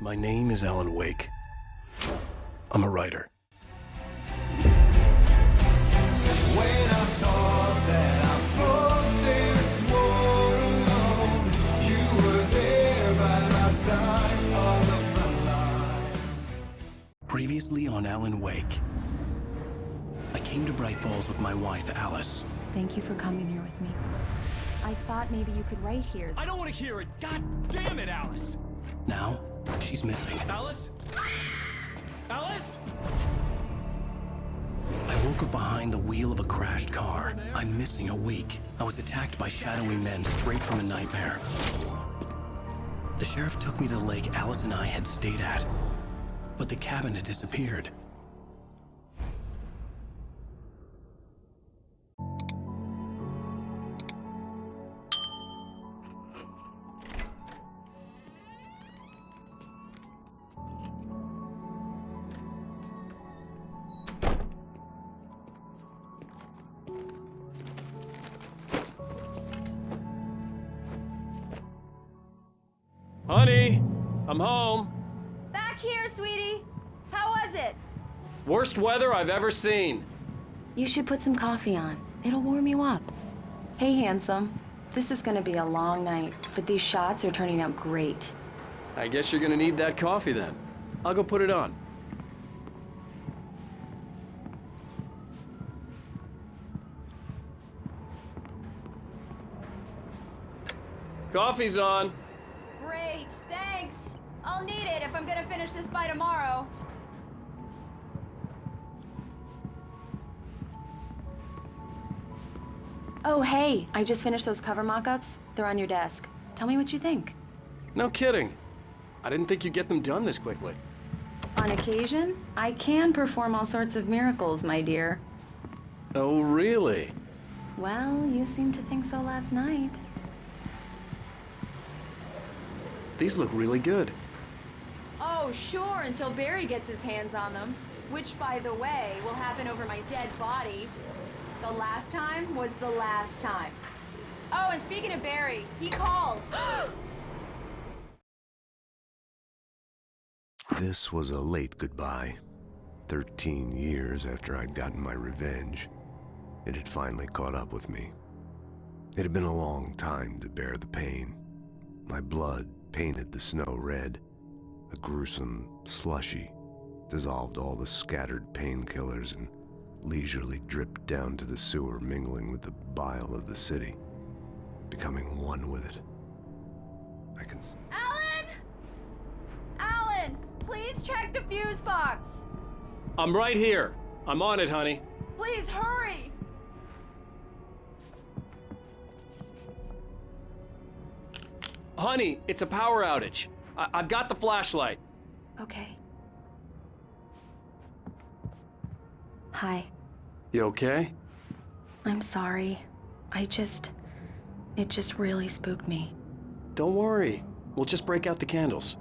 My name is Alan Wake. I'm a writer. When I thought that I fought this war alone, you were there by my side on the front line. Previously on Alan Wake, I came to Bright Falls with my wife, Alice. Thank you for coming here with me. I thought maybe you could write here. I don't want to hear it! God damn it, Alice! Now, she's missing. Alice? Alice? I woke up behind the wheel of a crashed car. I'm missing a week. I was attacked by shadowy men straight from a nightmare. The sheriff took me to the lake Alice and I had stayed at, but the cabin had disappeared. Honey, I'm home. Back here, sweetie. How was it? Worst weather I've ever seen. You should put some coffee on. It'll warm you up. Hey, handsome. This is gonna be a long night, but these shots are turning out great. I guess you're gonna need that coffee then. I'll go put it on. Coffee's on. Great, thanks. I'll need it if I'm gonna finish this by tomorrow. Oh, hey, I just finished those cover mock-ups. They're on your desk. Tell me what you think. No kidding. I didn't think you'd get them done this quickly. On occasion, I can perform all sorts of miracles, my dear. Oh, really? Well, you seemed to think so last night. These look really good. Oh, sure, until Barry gets his hands on them. Which, by the way, will happen over my dead body. The last time was the last time. Oh, and speaking of Barry, he called. This was a late goodbye. 13 years after I'd gotten my revenge, it had finally caught up with me. It had been a long time to bear the pain. My blood painted the snow red. A gruesome slushy dissolved all the scattered painkillers and leisurely dripped down to the sewer, mingling with the bile of the city, becoming one with it. I can... Alan! Alan, please check the fuse box. I'm right here. I'm on it, honey. Please hurry. Honey, it's a power outage. I've got the flashlight. Okay. Hi. You okay? I'm sorry. It just really spooked me. Don't worry. We'll just break out the candles.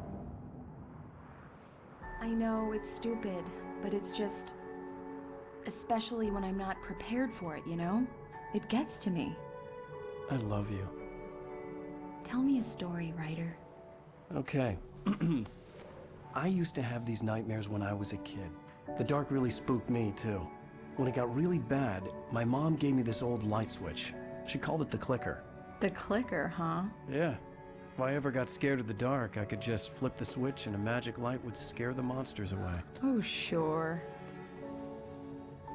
I know it's stupid, but it's just... especially when I'm not prepared for it, you know? It gets to me. I love you. Tell me a story, writer. Okay. I used to have these nightmares when I was a kid. The dark really spooked me, too. When it got really bad, my mom gave me this old light switch. She called it the clicker. The clicker, huh? Yeah. If I ever got scared of the dark, I could just flip the switch and a magic light would scare the monsters away. Oh, sure.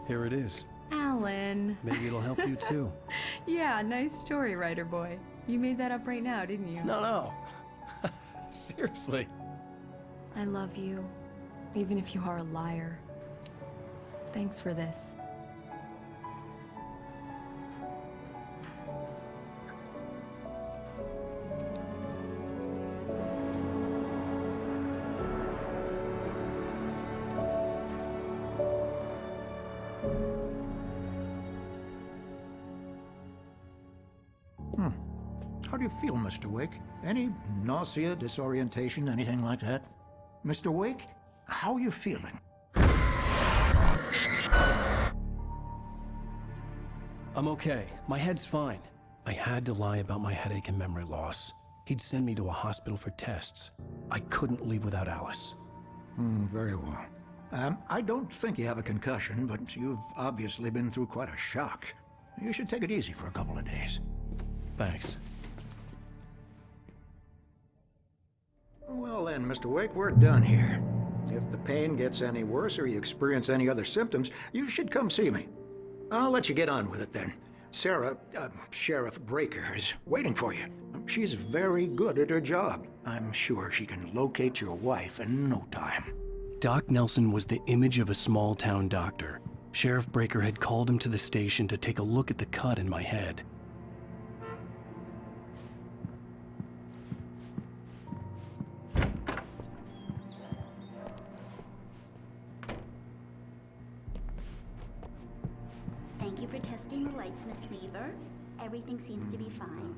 Here it is. Alan. Maybe it'll help you, too. Yeah, nice story, writer boy. You made that up right now, didn't you? No. Seriously. I love you, even if you are a liar. Thanks for this. How do you feel, Mr. Wake? Any nausea, disorientation, anything like that? Mr. Wake, how are you feeling? I'm okay. My head's fine. I had to lie about my headache and memory loss. He'd send me to a hospital for tests. I couldn't leave without Alice. Very well. I don't think you have a concussion, but you've obviously been through quite a shock. You should take it easy for a couple of days. Thanks. Well then, Mr. Wake, we're done here. If the pain gets any worse or you experience any other symptoms, you should come see me. I'll let you get on with it then. Sarah, Sheriff Breaker, is waiting for you. She's very good at her job. I'm sure she can locate your wife in no time. Doc Nelson was the image of a small-town doctor. Sheriff Breaker had called him to the station to take a look at the cut in my head. Thank you for testing the lights, Miss Weaver. Everything seems to be fine.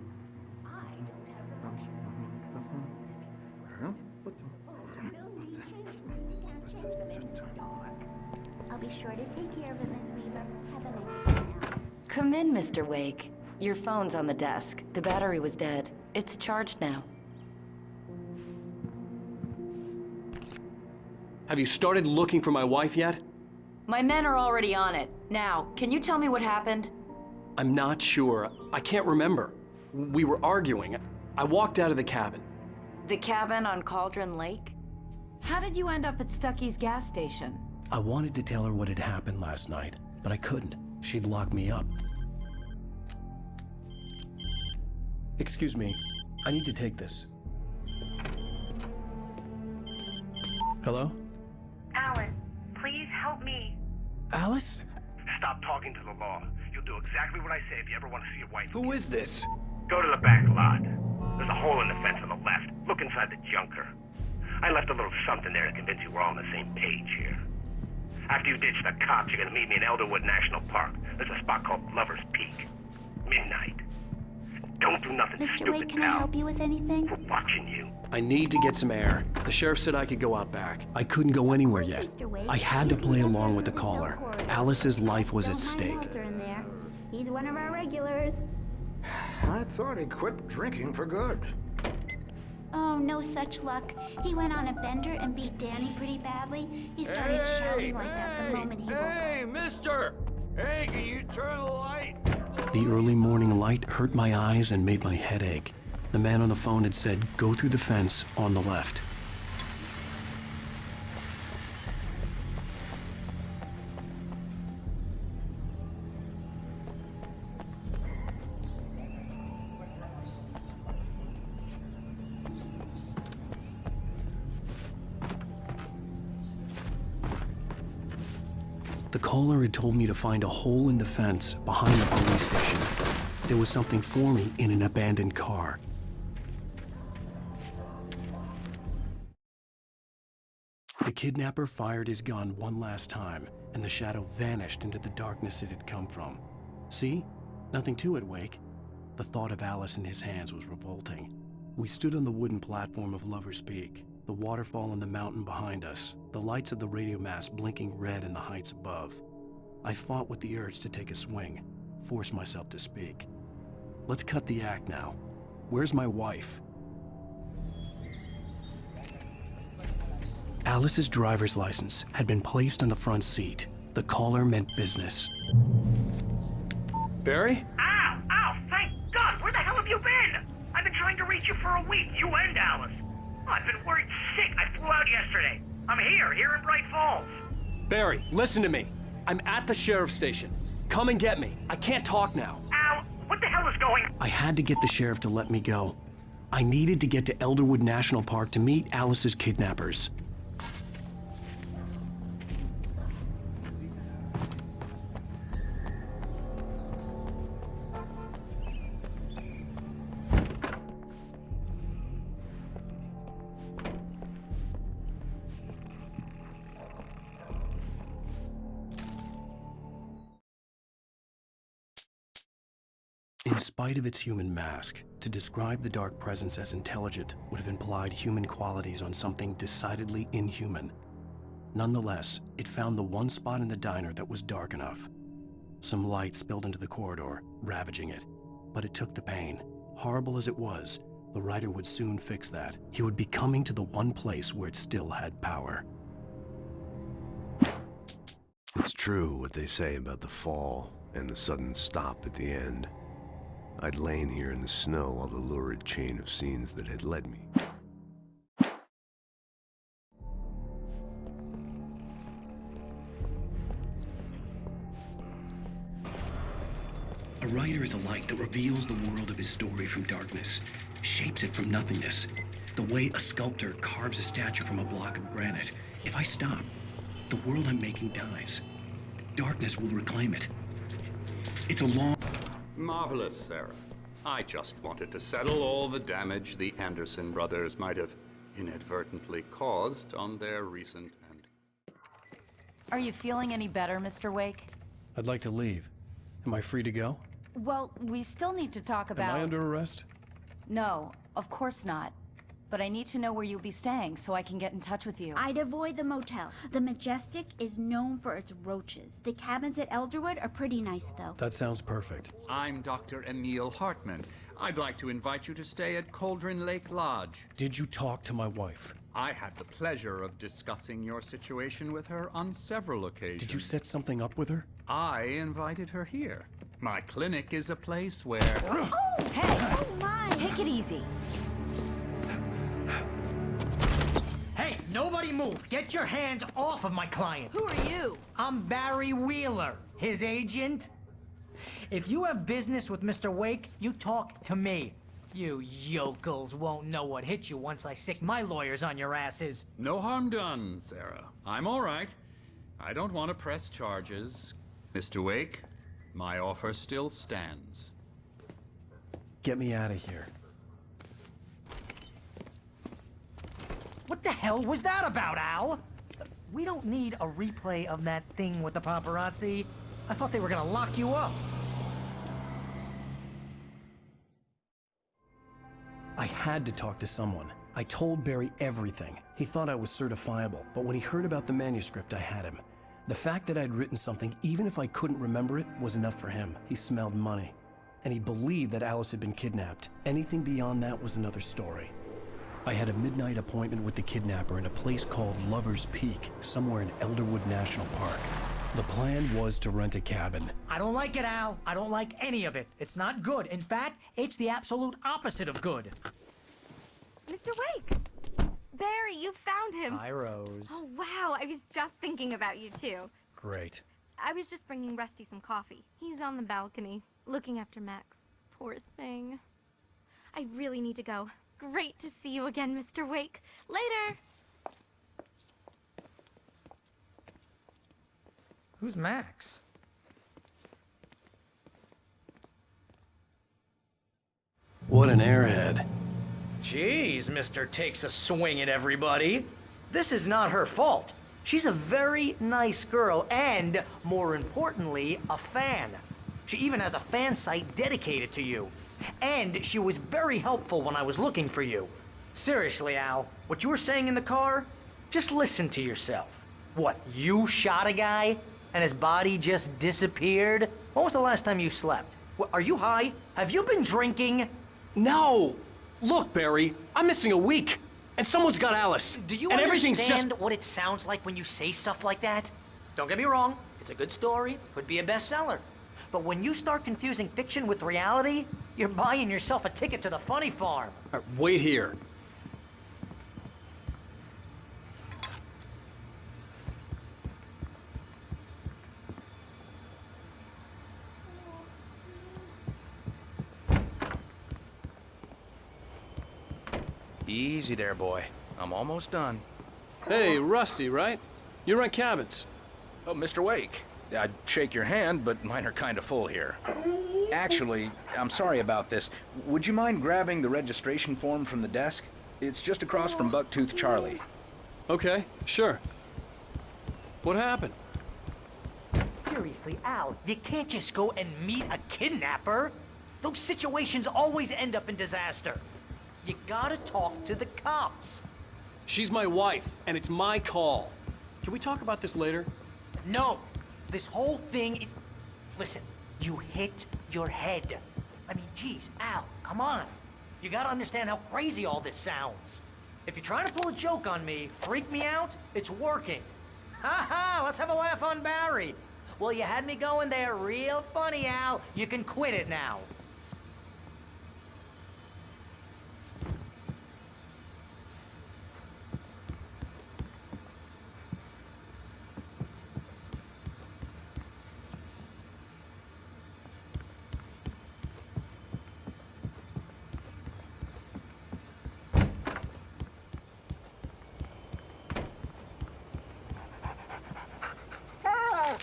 I don't have the luxury. I'll be sure to take care of it, Miss Weaver. Have a nice day now. Come in, Mr. Wake. Your phone's on the desk. The battery was dead. It's charged now. Have you started looking for my wife yet? My men are already on it. Now, can you tell me what happened? I'm not sure. I can't remember. We were arguing. I walked out of the cabin. The cabin on Cauldron Lake? How did you end up at Stucky's gas station? I wanted to tell her what had happened last night, but I couldn't. She'd lock me up. Excuse me. I need to take this. Hello? Alan, please help me. Alice? Stop talking to the law. You'll do exactly what I say if you ever want to see your wife. Who is this? Go to the back lot. There's a hole in the fence on the left. Look inside the junker. I left a little something there to convince you we're all on the same page here. After you ditch the cops, you're gonna meet me in Elderwood National Park. There's a spot called Lover's Peak. Midnight. Don't do nothing Mr. stupid, Wake, can I pal. help you with anything? We're watching you. I need to get some air. The sheriff said I could go out back. I couldn't go anywhere yet. Mr. Wake, I had to you can play get along there with the no caller. corridor. Alice's life was at Don't mind stake. Walter in there. He's one of our regulars. I thought he quit drinking for good. Oh, no such luck. He went on a bender and beat Danny pretty badly. He started shouting like that the moment he woke up. Hey, mister! Hey, can you turn the light? The early morning light hurt my eyes and made my head ache. The man on the phone had said, go through the fence on the left. The caller had told me to find a hole in the fence behind the police station. There was something for me in an abandoned car. The kidnapper fired his gun one last time, and the shadow vanished into the darkness it had come from. See? Nothing to it, Wake. The thought of Alice in his hands was revolting. We stood on the wooden platform of Lover's Peak, the waterfall on the mountain behind us, the lights of the radio mast blinking red in the heights above. I fought with the urge to take a swing, force myself to speak. Let's cut the act now. Where's my wife? Alice's driver's license had been placed on the front seat. The caller meant business. Barry? Ow! Ow! Thank God! Where the hell have you been? I've been trying to reach you for a week, you and Alice. I've been worried sick. I flew out yesterday. I'm here in Bright Falls. Barry, listen to me. I'm at the sheriff's station. Come and get me. I can't talk now. Ow! What the hell is going on? I had to get the sheriff to let me go. I needed to get to Elderwood National Park to meet Alice's kidnappers. In spite of its human mask, to describe the dark presence as intelligent would have implied human qualities on something decidedly inhuman. Nonetheless, it found the one spot in the diner that was dark enough. Some light spilled into the corridor, ravaging it. But it took the pain. Horrible as it was, The writer would soon fix that. He would be coming to the one place where it still had power. It's true what they say about the fall and the sudden stop at the end. I'd lain here in the snow while the lurid chain of scenes that had led me. A writer is a light that reveals the world of his story from darkness, shapes it from nothingness. The way a sculptor carves a statue from a block of granite. If I stop, the world I'm making dies. Darkness will reclaim it. It's a long... Marvelous, Sarah. I just wanted to settle all the damage the Anderson brothers might have inadvertently caused on their recent and... Are you feeling any better, Mr. Wake? I'd like to leave. Am I free to go? Well, we still need to talk about... Am I under arrest? No, of course not. But I need to know where you'll be staying so I can get in touch with you. I'd avoid the motel. The Majestic is known for its roaches. The cabins at Elderwood are pretty nice, though. That sounds perfect. I'm Dr. Emil Hartman. I'd like to invite you to stay at Cauldron Lake Lodge. Did you talk to my wife? I had the pleasure of discussing your situation with her on several occasions. Did you set something up with her? I invited her here. My clinic is a place where... Oh! Hey! Oh, my! Take it easy. Hey, nobody move! Get your hands off of my client! Who are you? I'm Barry Wheeler, his agent. If you have business with Mr. Wake, you talk to me. You yokels won't know what hit you once I sick my lawyers on your asses. No harm done, Sarah. I'm all right. I don't want to press charges. Mr. Wake, my offer still stands. Get me out of here. What the hell was that about, Al? We don't need a replay of that thing with the paparazzi. I thought they were gonna lock you up. I had to talk to someone. I told Barry everything. He thought I was certifiable, but when he heard about the manuscript, I had him. The fact that I'd written something, even if I couldn't remember it, was enough for him. He smelled money. And he believed that Alice had been kidnapped. Anything beyond that was another story. I had a midnight appointment with the kidnapper in a place called Lover's Peak, somewhere in Elderwood National Park. The plan was to rent a cabin. I don't like it, Al. I don't like any of it. It's not good. In fact, it's the absolute opposite of good. Mr. Wake! Barry, you found him! Hi, Rose. Oh, wow. I was just thinking about you, too. Great. I was just bringing Rusty some coffee. He's on the balcony, looking after Max. Poor thing. I really need to go. Great to see you again, Mr. Wake. Later! Who's Max? What an airhead. Jeez, Mr. Takes a swing at everybody. This is not her fault. She's a very nice girl and, more importantly, a fan. She even has a fan site dedicated to you. And she was very helpful when I was looking for you. Seriously, Al, what you were saying in the car? Just listen to yourself. What, you shot a guy and his body just disappeared? When was the last time you slept? What, are you high? Have you been drinking? No! Look, Barry, I'm missing a week, and someone's got Alice. Do you and understand what it sounds like when you say stuff like that? Don't get me wrong, it's a good story, could be a bestseller. But when you start confusing fiction with reality, you're buying yourself a ticket to the funny farm. Wait here. Easy there, boy. I'm almost done. Hey, Rusty, right? You rent cabins. Oh, Mr. Wake. I'd shake your hand, but mine are kind of full here. Actually, I'm sorry about this. Would you mind grabbing the registration form from the desk? It's just across from Bucktooth Charlie. Okay, sure. What happened? Seriously, Al, you can't just go and meet a kidnapper. Those situations always end up in disaster. You gotta talk to the cops. She's my wife, and it's my call. Can we talk about this later? No. This whole thing... Listen, you hit your head. I mean, geez, Al, come on. You gotta understand how crazy all this sounds. If you're trying to pull a joke on me, freak me out, it's working. Ha ha, let's have a laugh on Barry. Well, you had me going there real funny, Al. You can quit it now.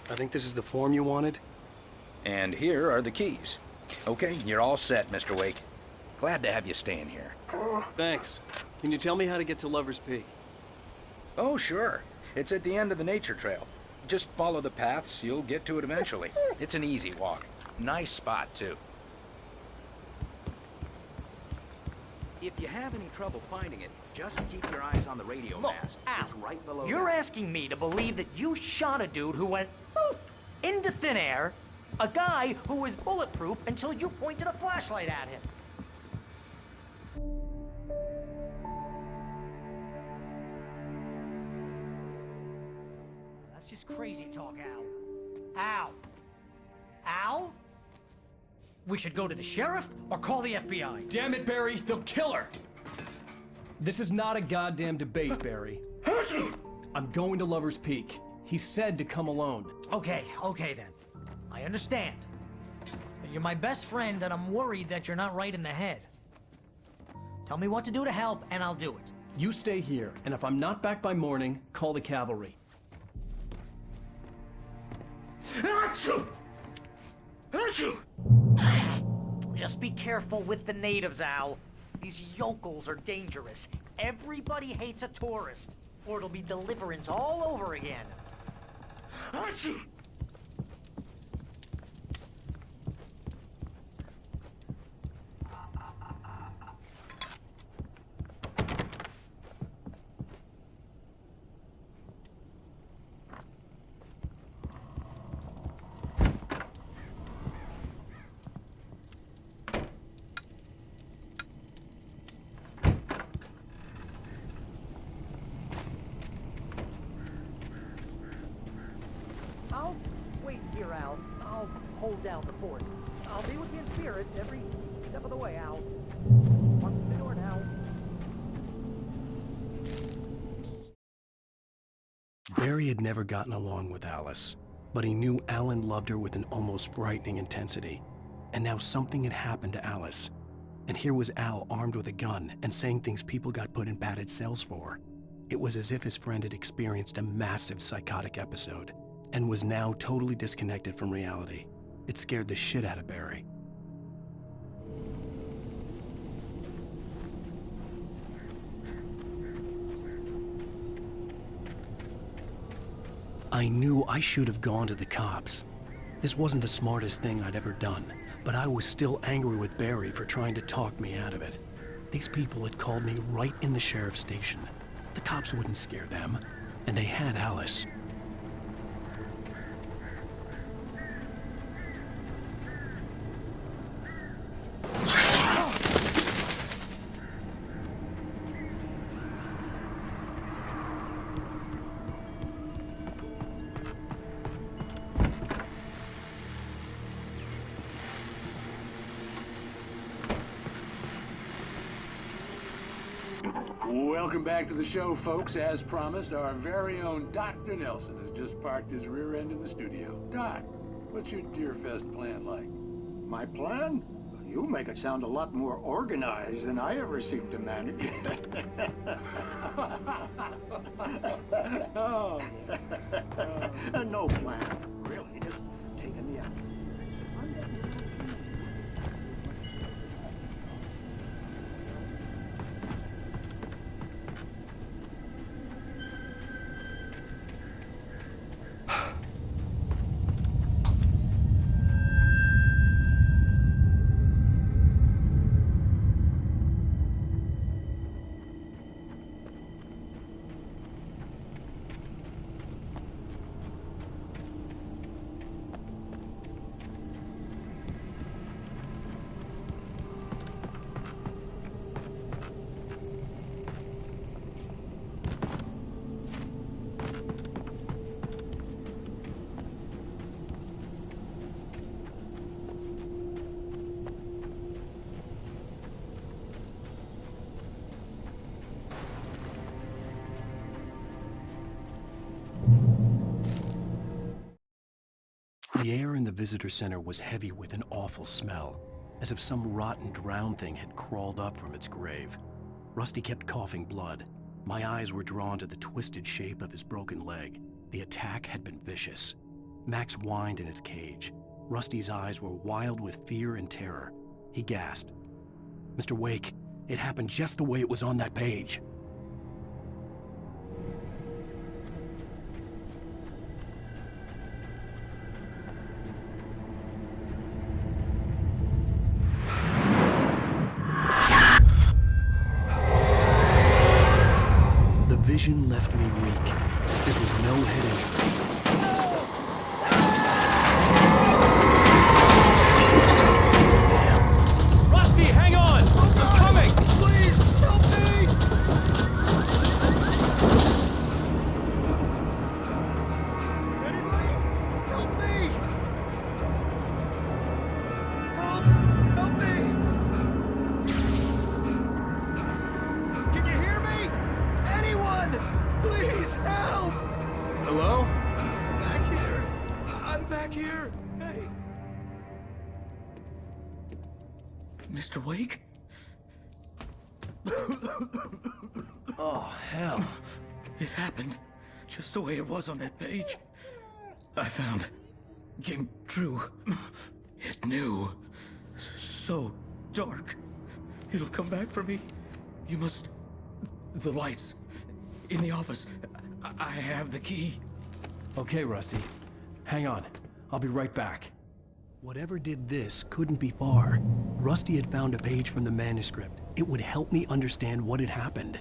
I think this is the form you wanted. And here are the keys. Okay, you're all set, Mr. Wake. Glad to have you staying here. Thanks. Can you tell me how to get to Lover's Peak? Oh, sure. It's at the end of the nature trail. Just follow the paths, you'll get to it eventually. It's an easy walk. Nice spot, too. If you have any trouble finding it, just keep your eyes on the radio mast. Al, It's right below you're that. asking me to believe that you shot a dude who went poof into thin air, a guy who was bulletproof until you pointed a flashlight at him. That's just crazy talk, Al. Al? Al? We should go to the sheriff or call the FBI. Damn it, Barry, they'll kill her! This is not a goddamn debate, Barry. I'm going to Lover's Peak. He said to come alone. Okay then. I understand. But you're my best friend and I'm worried that you're not right in the head. Tell me what to do to help and I'll do it. You stay here, and if I'm not back by morning, call the cavalry. Just be careful with the natives, Al. These yokels are dangerous. Everybody hates a tourist, or it'll be Deliverance all over again. I'll wait here, Al. I'll hold down the fort. I'll be with you in spirit every step of the way, Al. Watch the door now. Barry had never gotten along with Alice, but he knew Alan loved her with an almost frightening intensity. And now something had happened to Alice. And here was Al armed with a gun and saying things people got put in padded cells for. It was as if his friend had experienced a massive psychotic episode and was now totally disconnected from reality. It scared the shit out of Barry. I knew I should have gone to the cops. This wasn't the smartest thing I'd ever done, but I was still angry with Barry for trying to talk me out of it. These people had called me right in the sheriff's station. The cops wouldn't scare them, and they had Alice. Welcome back to the show, folks. As promised, our very own Dr. Nelson has just parked his rear end in the studio. Doc, what's your Deerfest plan like? My plan? You make it sound a lot more organized than I ever seem to manage. Oh. No plan, really, just taking me out. The air in the visitor center was heavy with an awful smell, as if some rotten drowned thing had crawled up from its grave. Rusty kept coughing blood. My eyes were drawn to the twisted shape of his broken leg. The attack had been vicious. Max whined in his cage. Rusty's eyes were wild with fear and terror. He gasped. "Mr. Wake, it happened just the way it was on that page." The vision left me weak. This was no head injury. Rusty, hang on! I'm coming! Please, help me! Anybody? Help me! Help me! Can you hear me? Anyone? Please help! Hello? Back here. I'm back here. Hey. Mr. Wake? Oh, hell. It happened just the way it was on that page. I found. Came true. It knew. So dark. It'll come back for me. You must. The lights. In the office. I have the key. Okay, Rusty. Hang on. I'll be right back. Whatever did this couldn't be far. Rusty had found a page from the manuscript. It would help me understand what had happened.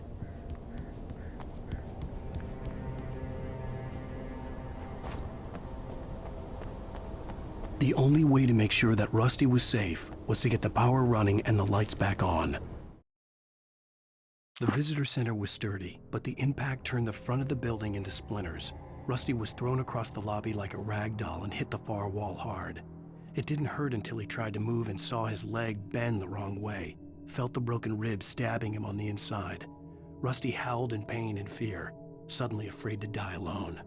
The only way to make sure that Rusty was safe was to get the power running and the lights back on. The visitor center was sturdy, but the impact turned the front of the building into splinters. Rusty was thrown across the lobby like a rag doll and hit the far wall hard. It didn't hurt until he tried to move and saw his leg bend the wrong way, felt the broken rib stabbing him on the inside. Rusty howled in pain and fear, suddenly afraid to die alone.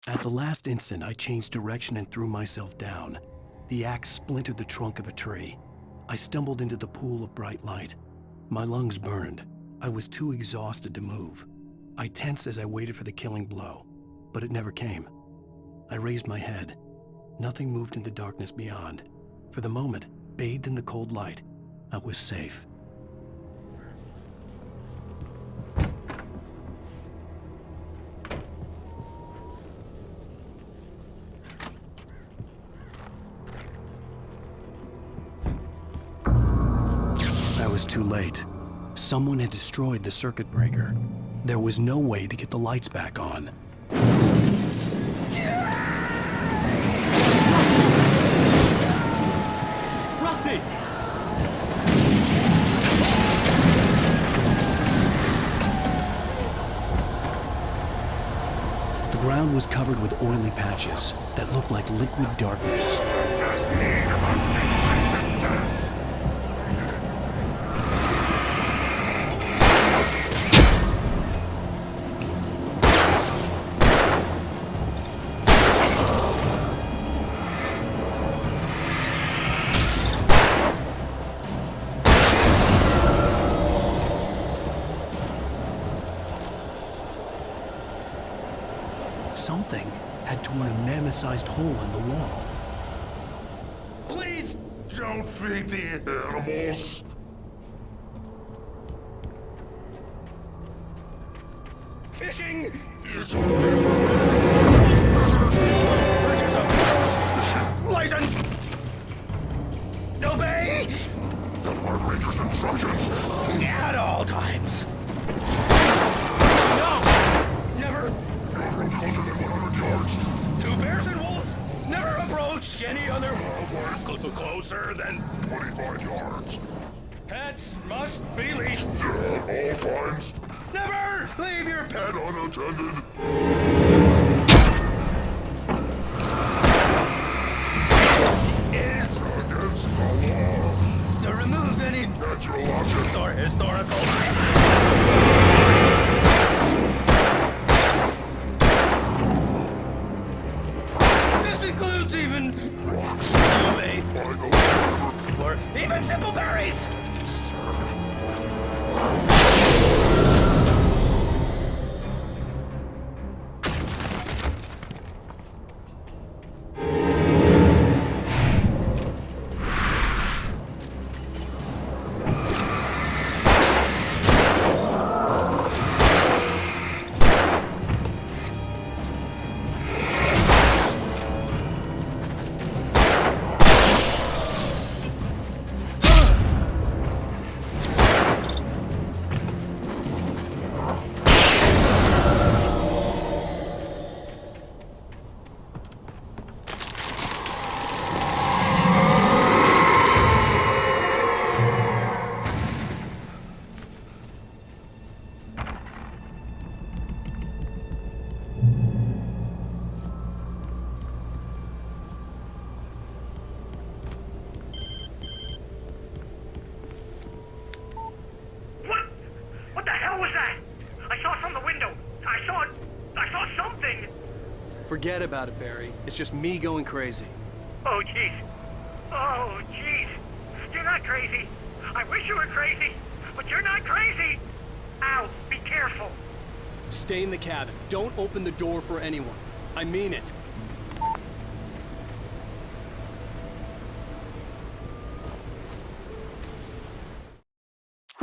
At the last instant, I changed direction and threw myself down. The axe splintered the trunk of a tree. I stumbled into the pool of bright light. My lungs burned. I was too exhausted to move. I tensed as I waited for the killing blow, but it never came. I raised my head. Nothing moved in the darkness beyond. For the moment, bathed in the cold light, I was safe. I was too late. Someone had destroyed the circuit breaker. There was no way to get the lights back on. Rusty! The ground was covered with oily patches that looked like liquid darkness. Just need about 10 senses. Something had torn a mammoth-sized hole in the wall. Please don't feed the animals. Fishing is license. Obey the Park Ranger's instructions at all times. No, never. 2 bears and wolves never approach any other wildlife closer than 25 yards. Pets must be leashed at all times. Never leave your pet unattended. Forget about it, Barry. It's just me going crazy. Oh, jeez. Oh, jeez. You're not crazy. I wish you were crazy, but you're not crazy. Ow, be careful. Stay in the cabin. Don't open the door for anyone. I mean it.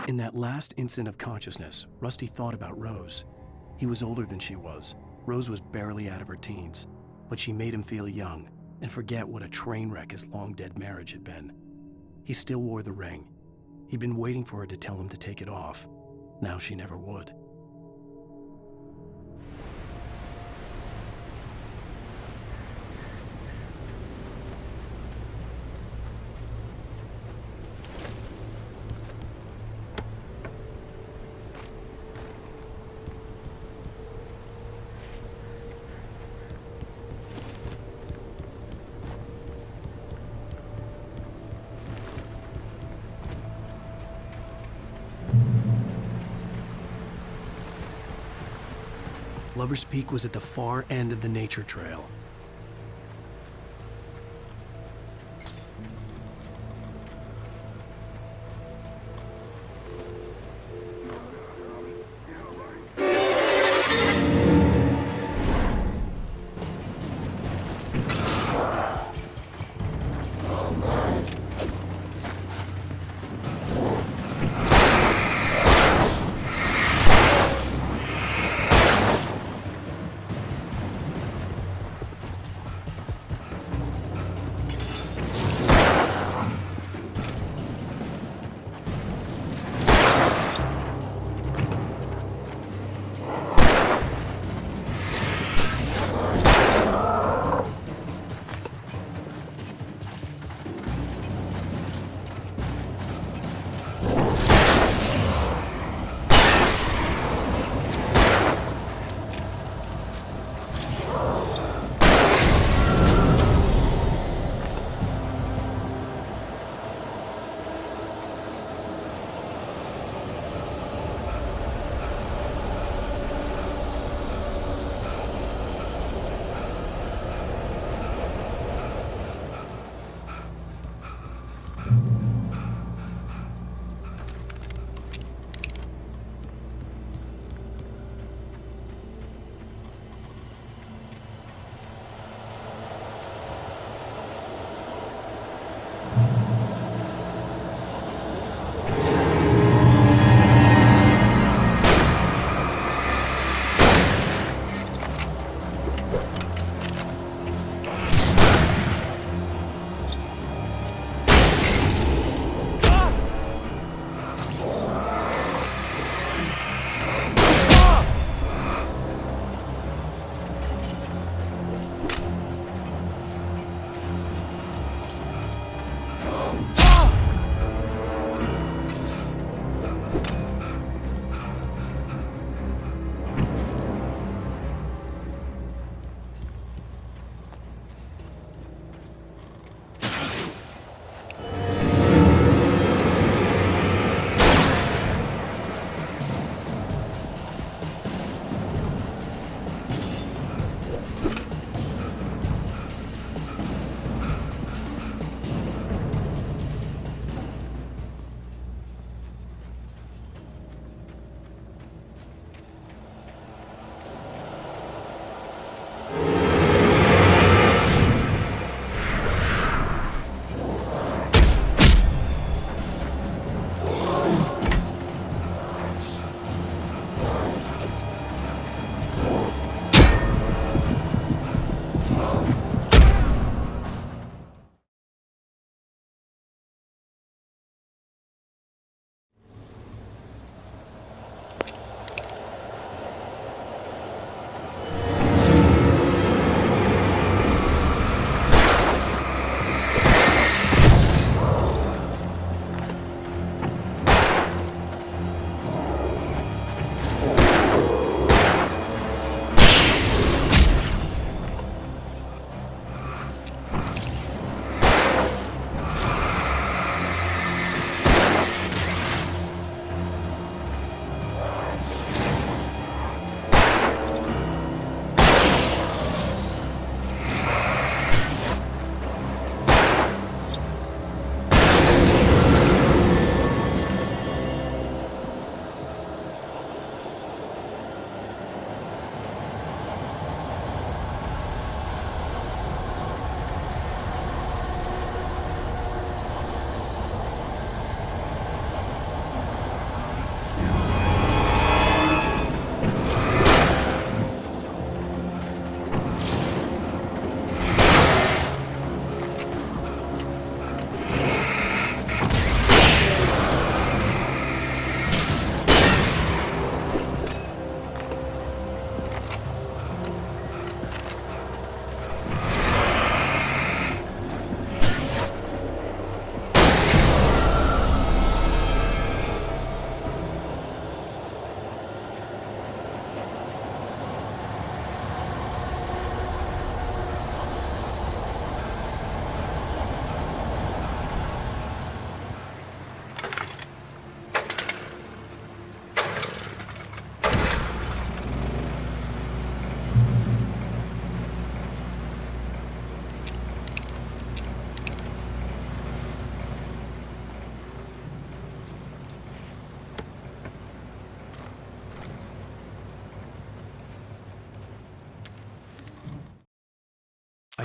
In that last instant of consciousness, Rusty thought about Rose. He was older than she was. Rose was barely out of her teens, but she made him feel young and forget what a train wreck his long-dead marriage had been. He still wore the ring. He'd been waiting for her to tell him to take it off. Now she never would. Lover's Peak was at the far end of the nature trail.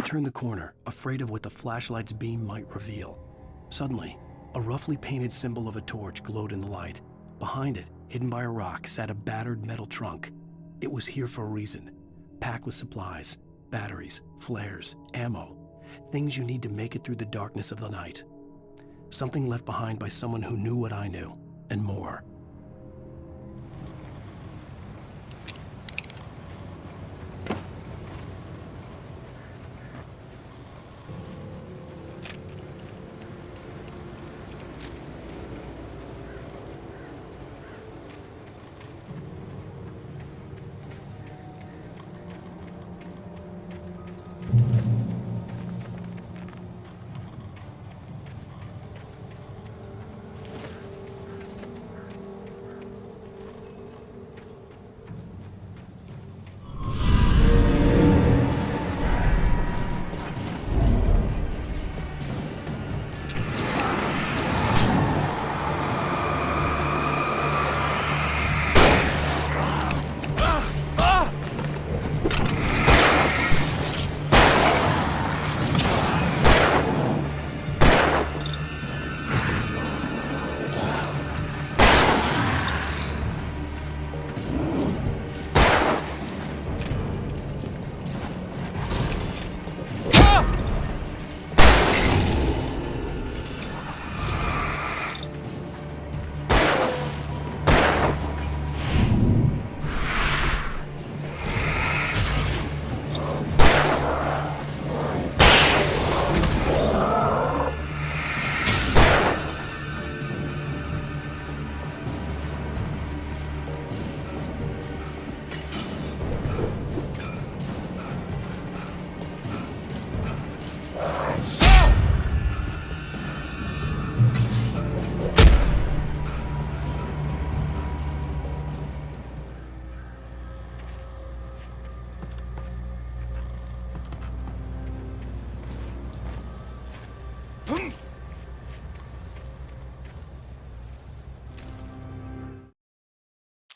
turned the corner, afraid of what the flashlight's beam might reveal. Suddenly, a roughly painted symbol of a torch glowed in the light. Behind it, hidden by a rock, sat a battered metal trunk. It was here for a reason, packed with supplies, batteries, flares, ammo, things you need to make it through the darkness of the night. Something left behind by someone who knew what I knew, and more.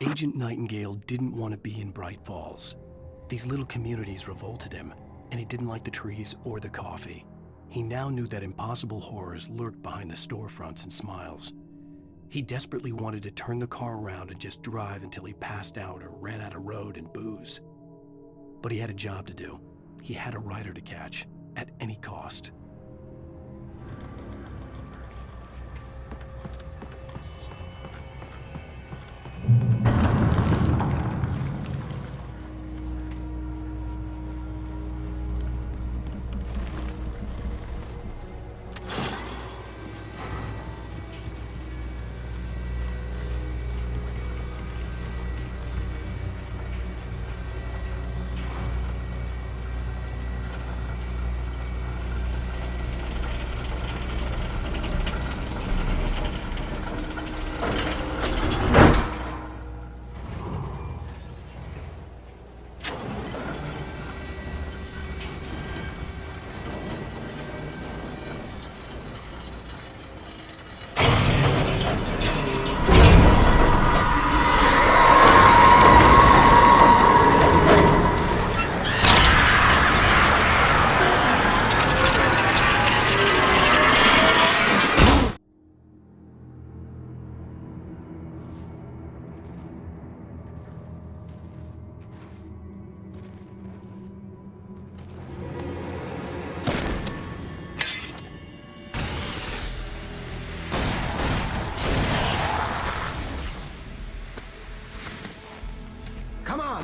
Agent Nightingale didn't want to be in Bright Falls. These little communities revolted him, and he didn't like the trees or the coffee. He now knew that impossible horrors lurked behind the storefronts and smiles. He desperately wanted to turn the car around and just drive until he passed out or ran out of road and booze. But he had a job to do. He had a rider to catch, at any cost.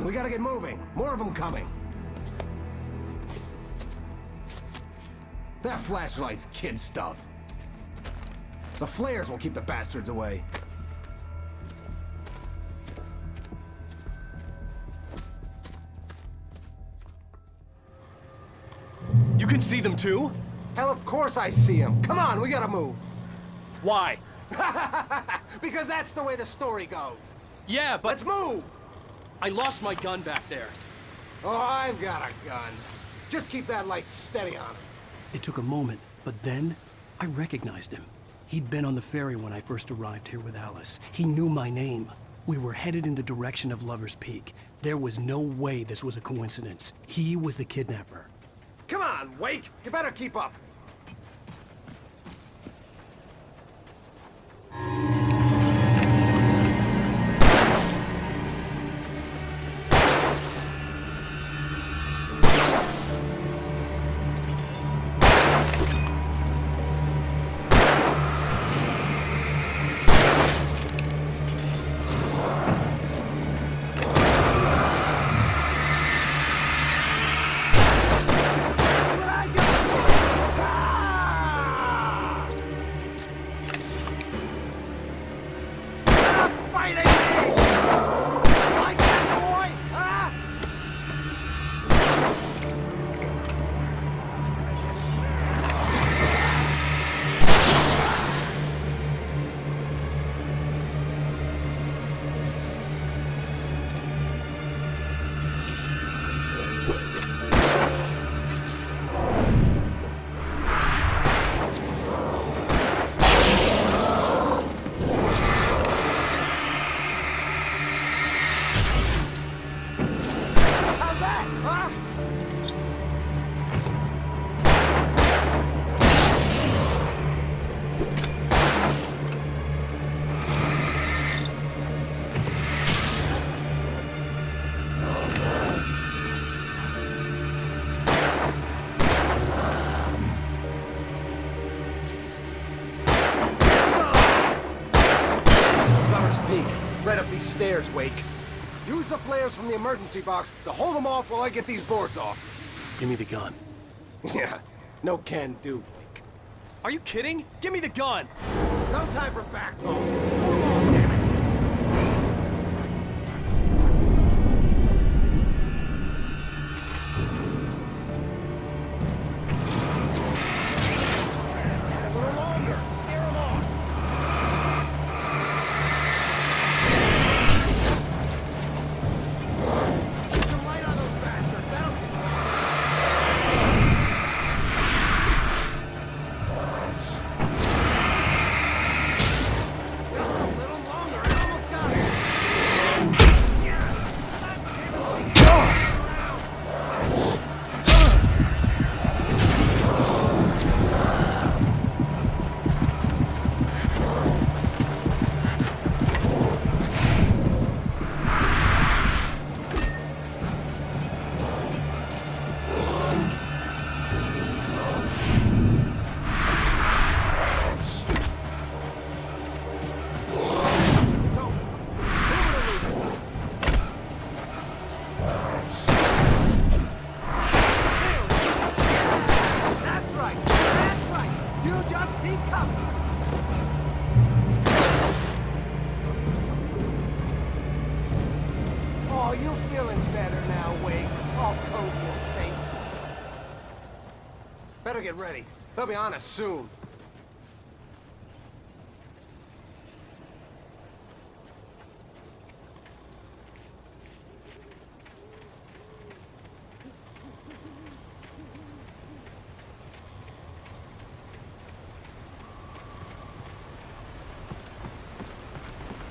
We gotta get moving. More of them coming. That flashlight's kid stuff. The flares will keep the bastards away. You can see them too? Hell, of course I see them. Come on, we gotta move. Why? Because that's the way the story goes. Yeah, but... Let's move! I lost my gun back there. Oh, I've got a gun. Just keep that light steady on it. It took a moment, but then I recognized him. He'd been on the ferry when I first arrived here with Alice. He knew my name. We were headed in the direction of Lover's Peak. There was no way this was a coincidence. He was the kidnapper. Come on, Wake! You better keep up! Right up these stairs, Wake. Use the flares from the emergency box to hold them off while I get these boards off. Give me the gun. Yeah, no can do, Wake. Are you kidding? Give me the gun! No time for back talk. Pull them off, damn it! A little longer. Scare them off. Better get ready. They'll be on us soon.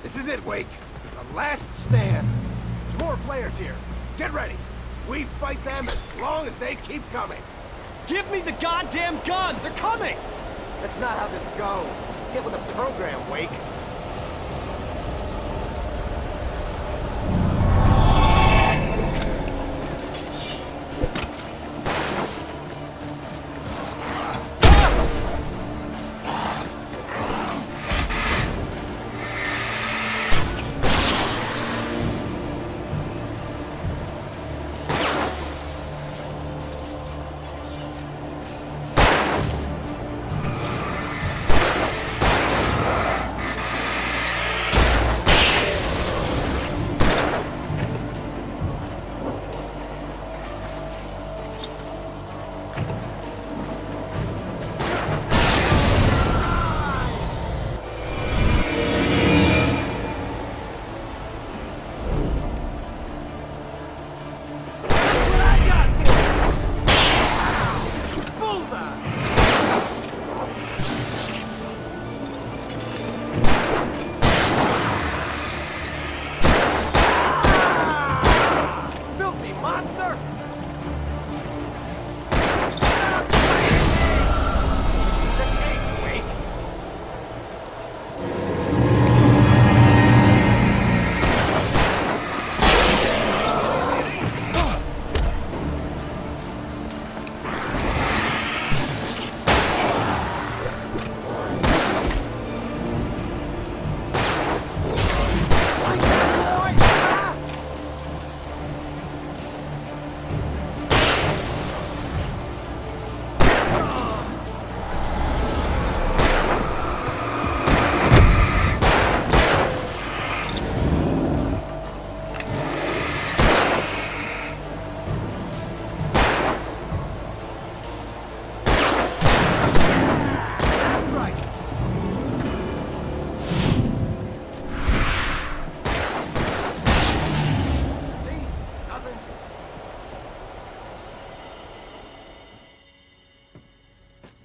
This is it, Wake. The last stand. There's more flares here. Get ready. We fight them as long as they keep coming. Give me the goddamn gun! They're coming! That's not how this goes. Get with the program, Wake.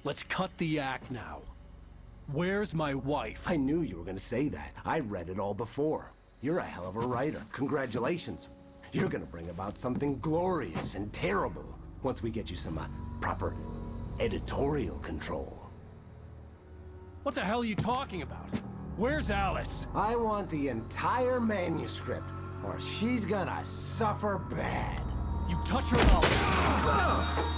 let's cut the act now. Where's my wife? I knew you were gonna say that. I read it all before. You're a hell of a writer. Congratulations. You're gonna bring about something glorious and terrible once we get you some proper editorial control. What the hell are you talking about? Where's Alice? I want the entire manuscript, or she's gonna suffer bad. You touch her mouth.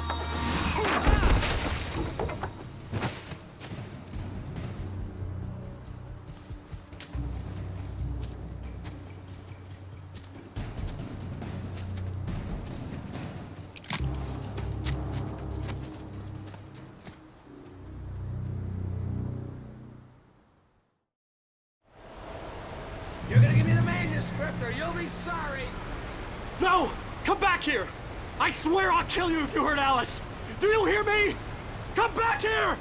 You're gonna give me the manuscript, or you'll be sorry. No! Come back here! I swear I'll kill you if you hurt Alice! Do you hear me? Come back here!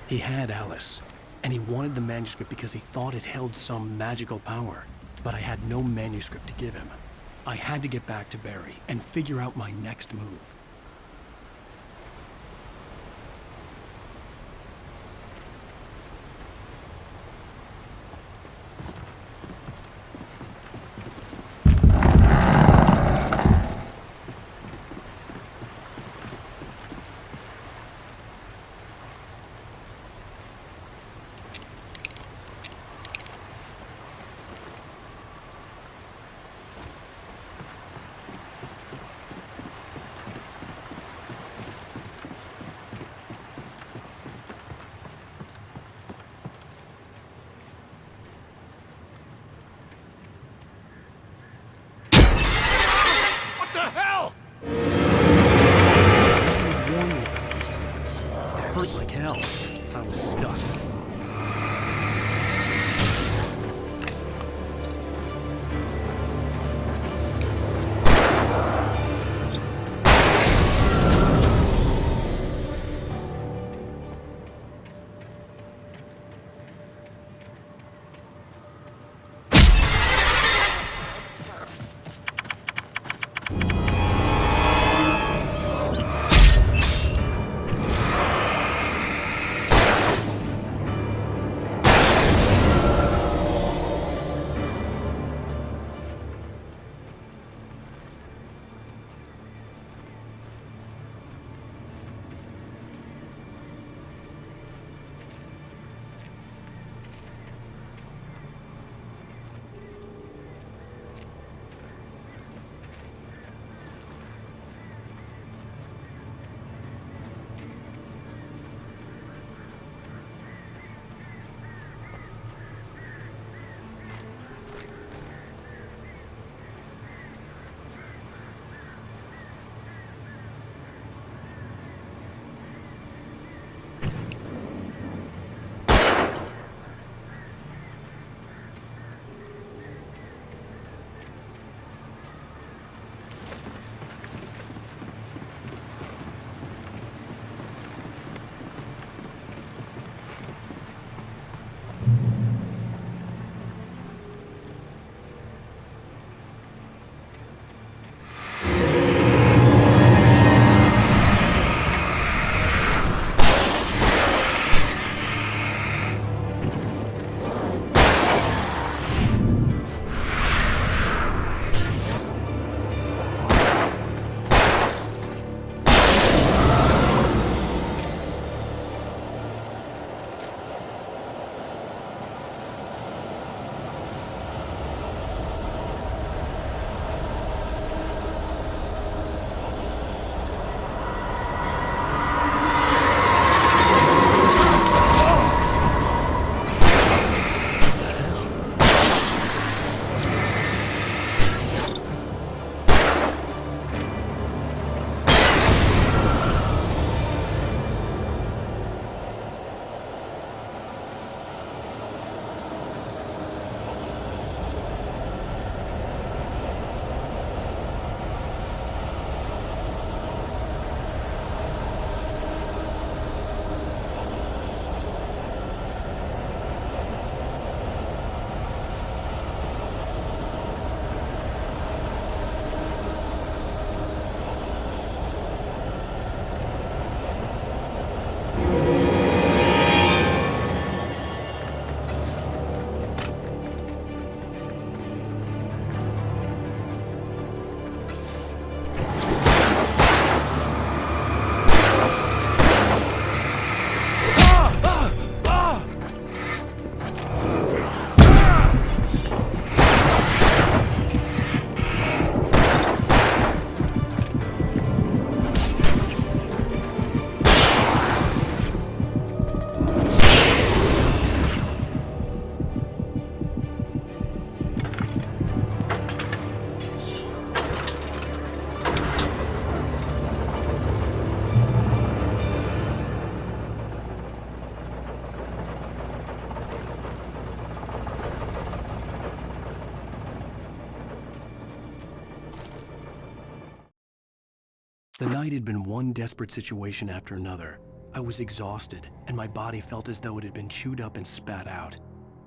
He had Alice, and he wanted the manuscript because he thought it held some magical power. But I had no manuscript to give him. I had to get back to Barry and figure out my next move. The night had been one desperate situation after another. I was exhausted, and my body felt as though it had been chewed up and spat out.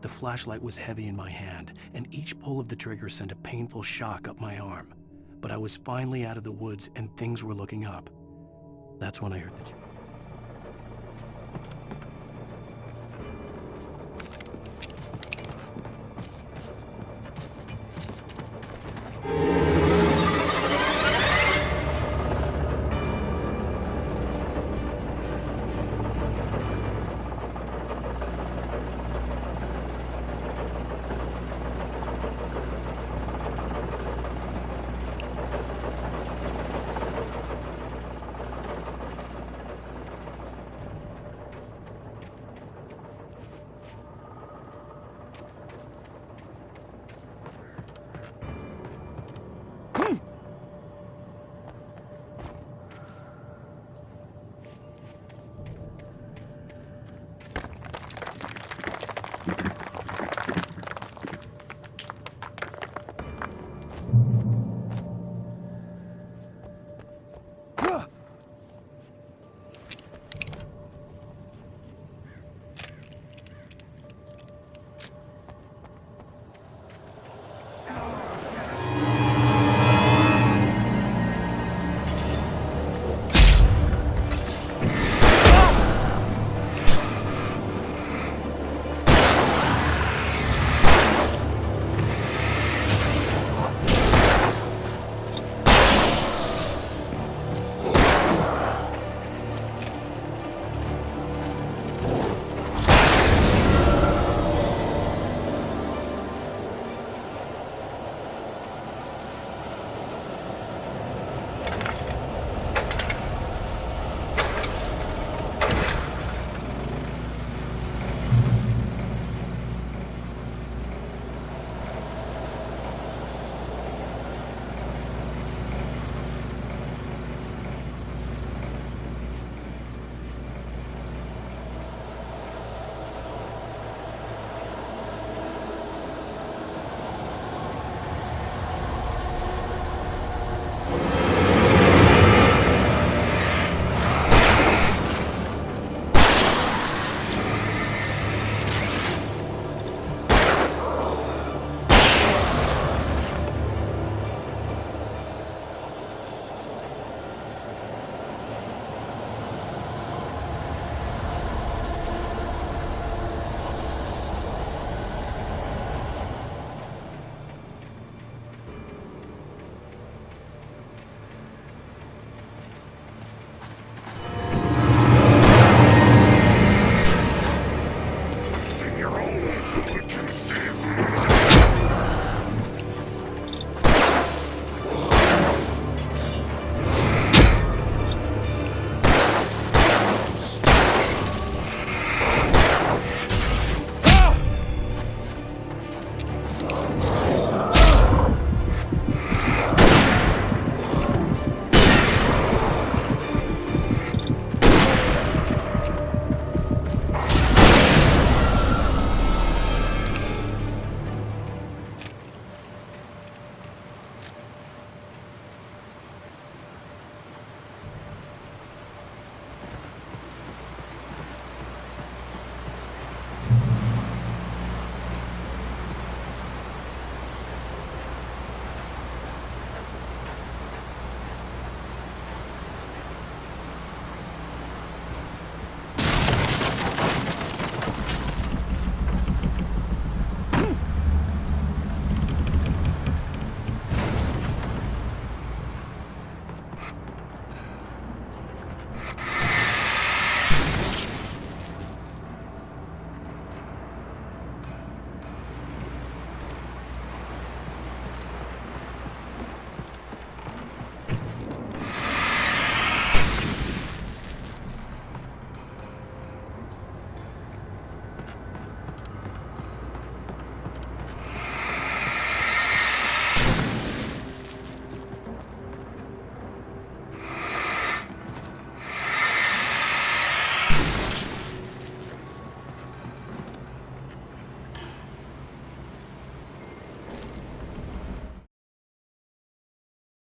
The flashlight was heavy in my hand, and each pull of the trigger sent a painful shock up my arm. But I was finally out of the woods, and things were looking up. That's when I heard the...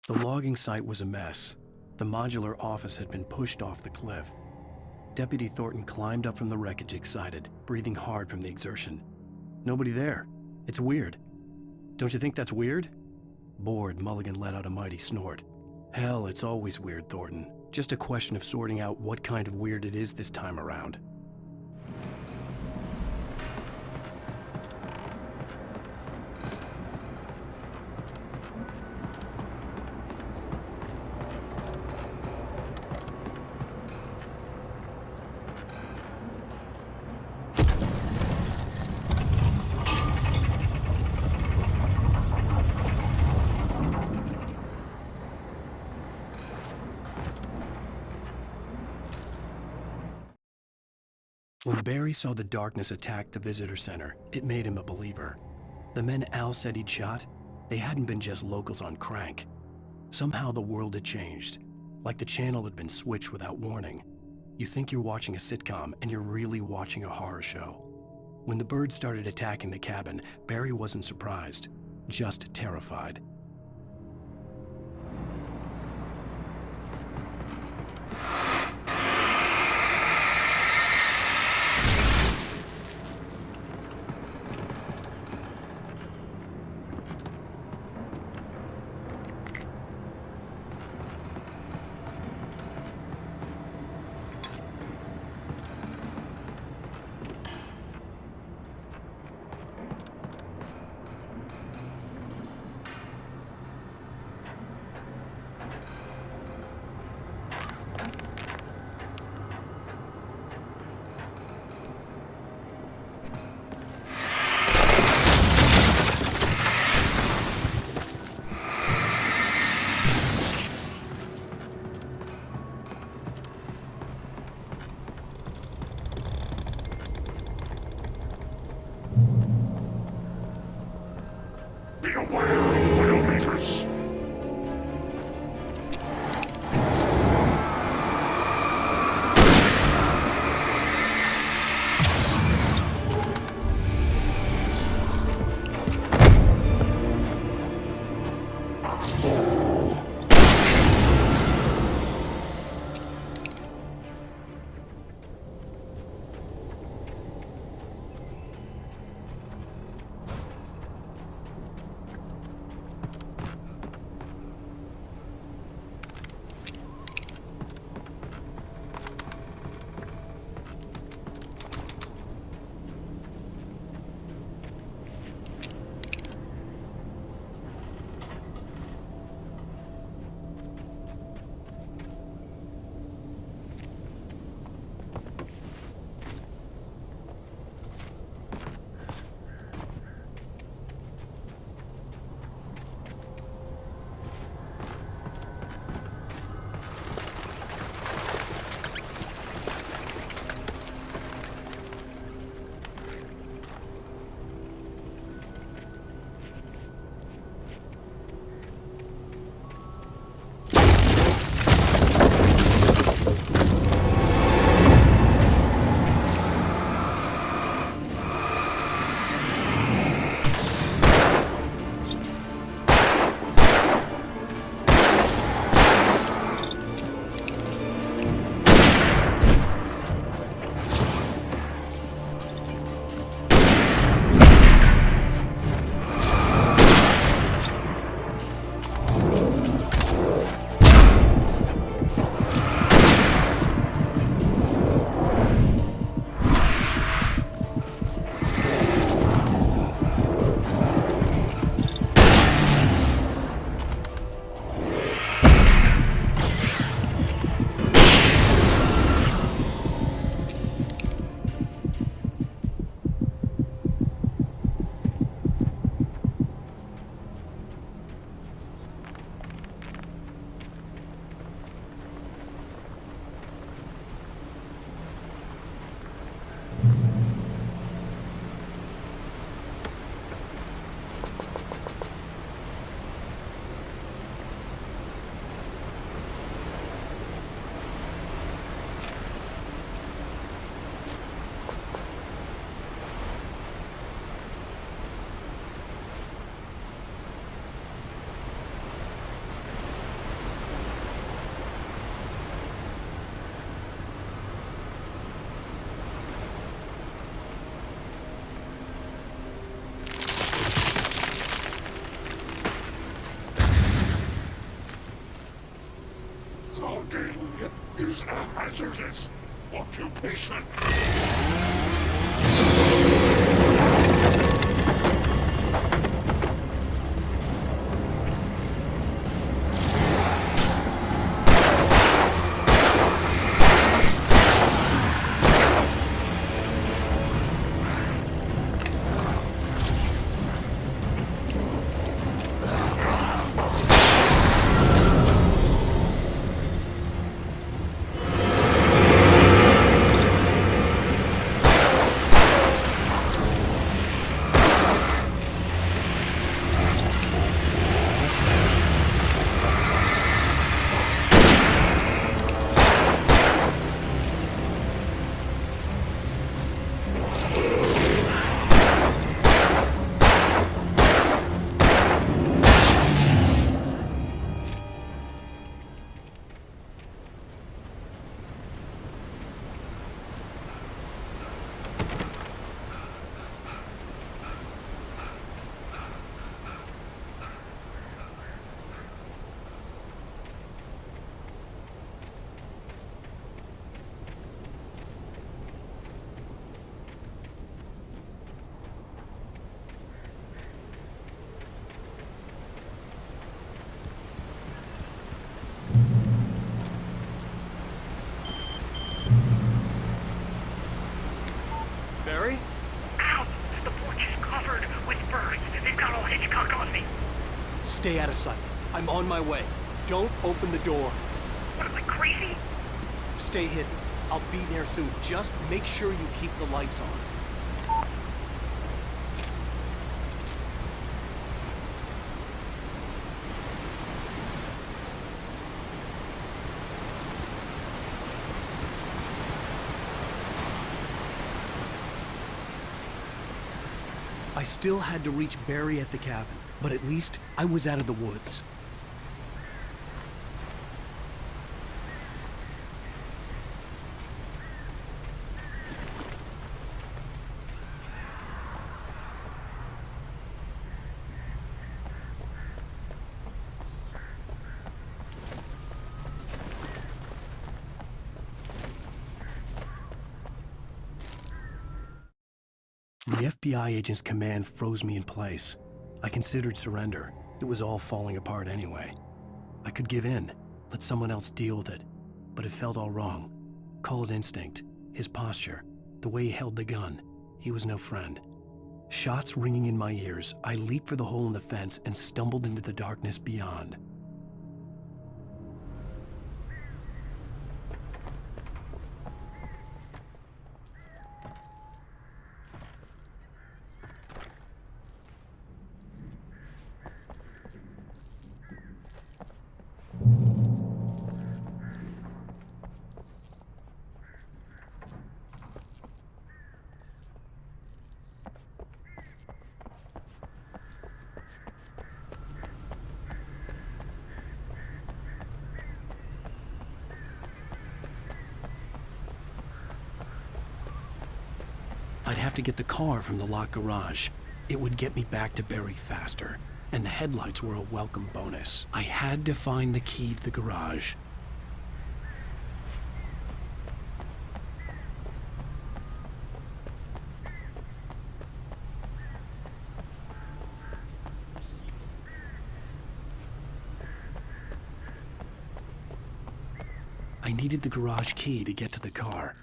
The logging site was a mess. The modular office had been pushed off the cliff. Deputy Thornton climbed up from the wreckage excited, breathing hard from the exertion. Nobody there. It's weird. Don't you think that's weird? Bored, Mulligan let out a mighty snort. Hell, it's always weird, Thornton. Just a question of sorting out what kind of weird it is this time around. When Barry saw the darkness attack the visitor center, it made him a believer. The men Al said he'd shot, they hadn't been just locals on crank. Somehow the world had changed, like the channel had been switched without warning. You think you're watching a sitcom, and you're really watching a horror show. When the birds started attacking the cabin, Barry wasn't surprised, just terrified. is a hazardous occupation. Barry? Ow! The porch is covered with birds. They've got all Hitchcock on me. Stay out of sight. I'm on my way. Don't open the door. What, am I crazy? Stay hidden. I'll be there soon. Just make sure you keep the lights on. I still had to reach Barry at the cabin, but at least I was out of the woods. The FBI agent's command froze me in place. I considered surrender. It was all falling apart anyway. I could give in, let someone else deal with it, but it felt all wrong. Call it instinct, his posture, the way he held the gun. He was no friend. Shots ringing in my ears, I leaped for the hole in the fence and stumbled into the darkness beyond. I'd have to get the car from the locked garage. It would get me back to Barry faster, and the headlights were a welcome bonus. I had to find the key to the garage. I needed the garage key to get to the car.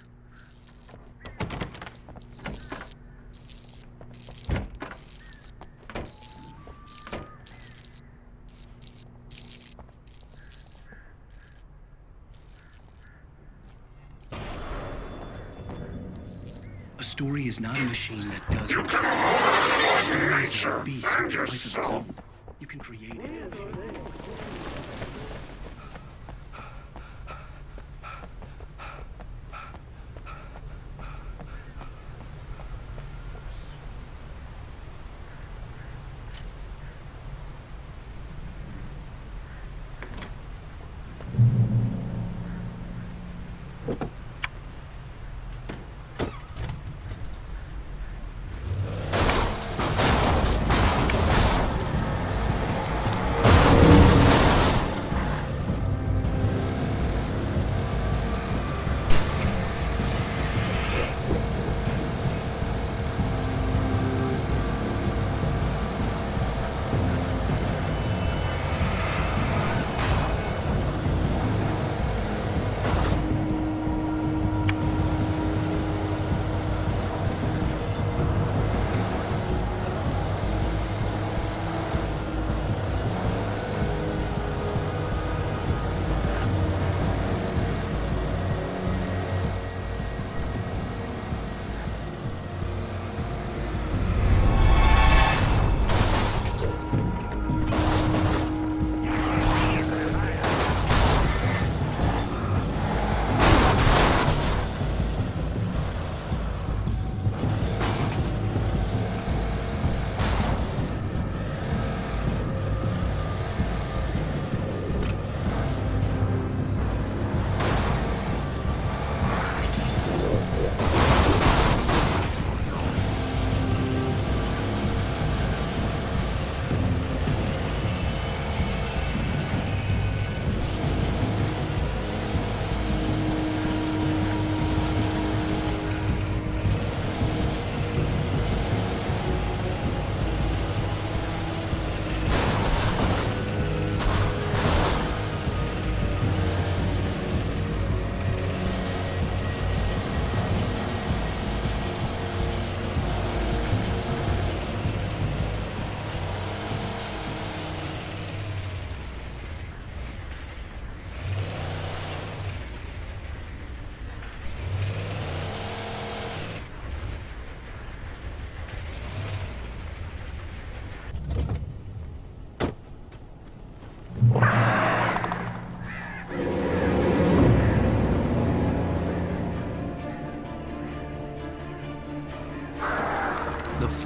A story is not a machine that does what you do. A story is a beast with a life of its own. You can create it if you want.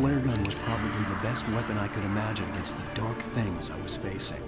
flare gun was probably the best weapon I could imagine against the dark things I was facing.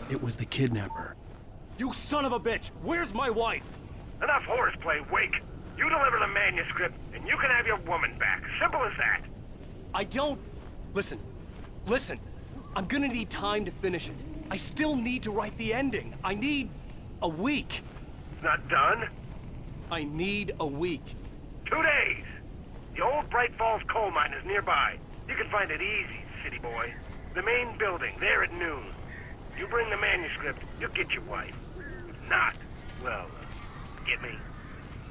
It was the kidnapper. You son of a bitch! Where's my wife? Enough horseplay, Wake. You deliver the manuscript, and you can have your woman back. Simple as that. I don't... Listen. I'm gonna need time to finish it. I still need to write the ending. I need a week. It's not done? I need a week. 2 days. The old Bright Falls coal mine is nearby. You can find it easy, city boy. The main building, there at noon. You bring the manuscript, you'll get your wife. If not, well, get me?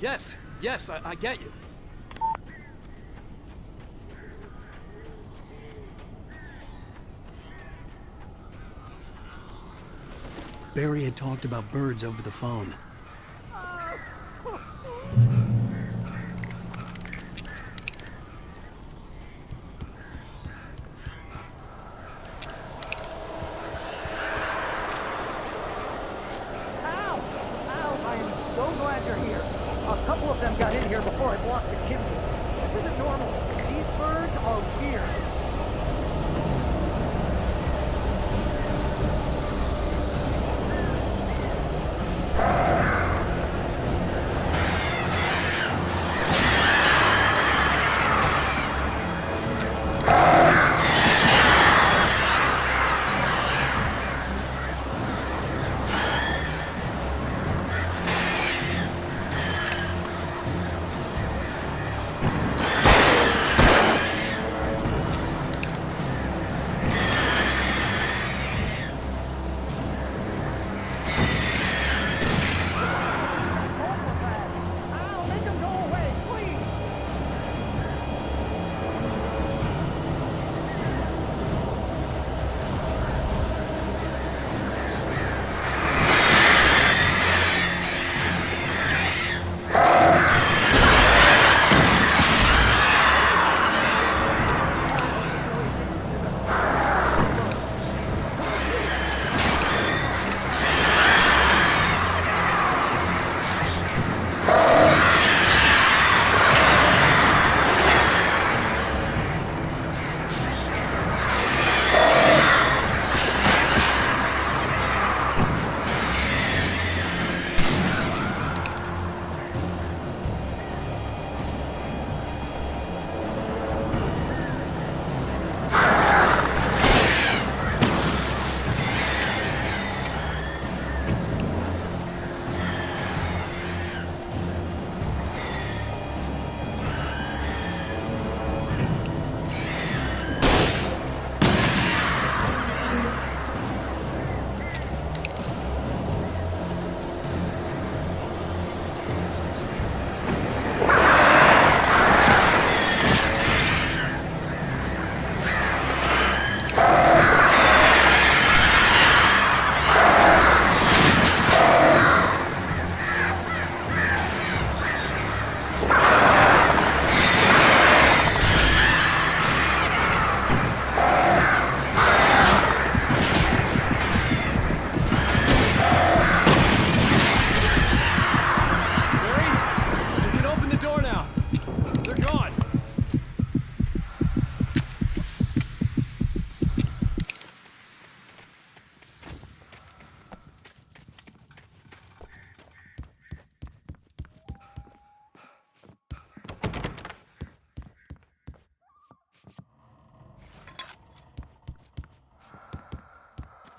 Yes, I get you. Barry had talked about birds over the phone.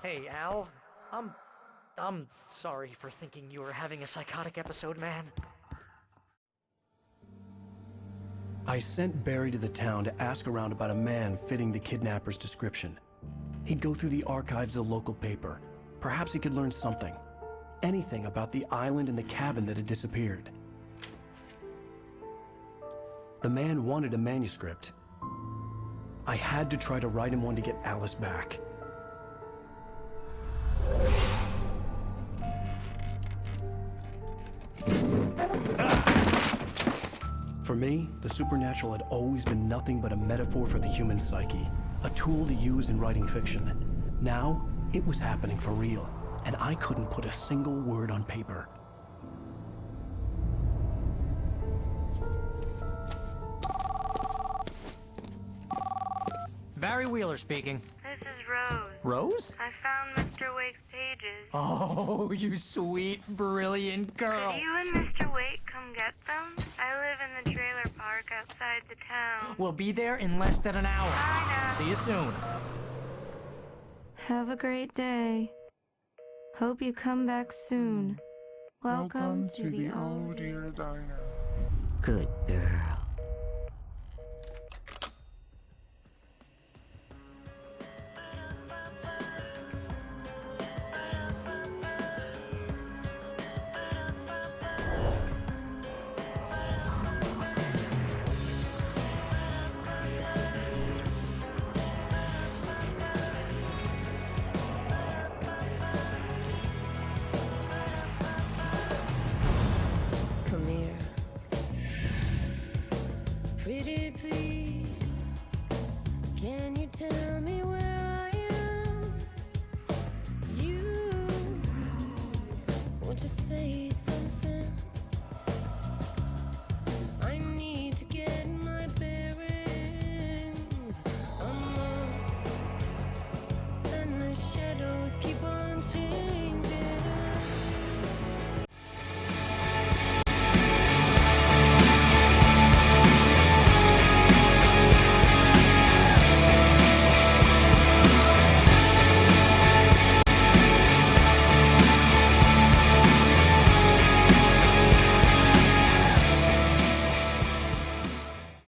Hey, Al. I'm sorry for thinking you were having a psychotic episode, man. I sent Barry to the town to ask around about a man fitting the kidnapper's description. He'd go through the archives of the local paper. Perhaps he could learn something. Anything about the island and the cabin that had disappeared. The man wanted a manuscript. I had to try to write him one to get Alice back. For me, the supernatural had always been nothing but a metaphor for the human psyche, a tool to use in writing fiction. Now, it was happening for real, and I couldn't put a single word on paper. Barry Wheeler speaking. This is Rose. Rose? I found Mr. Wake's pages. Oh, you sweet, brilliant girl. Could you and Mr. Wake come get them? I live in the trailer park outside the town. We'll be there in less than an hour. Bye now. See you soon. Have a great day. Hope you come back soon. Welcome to the old dear diner. Good girl.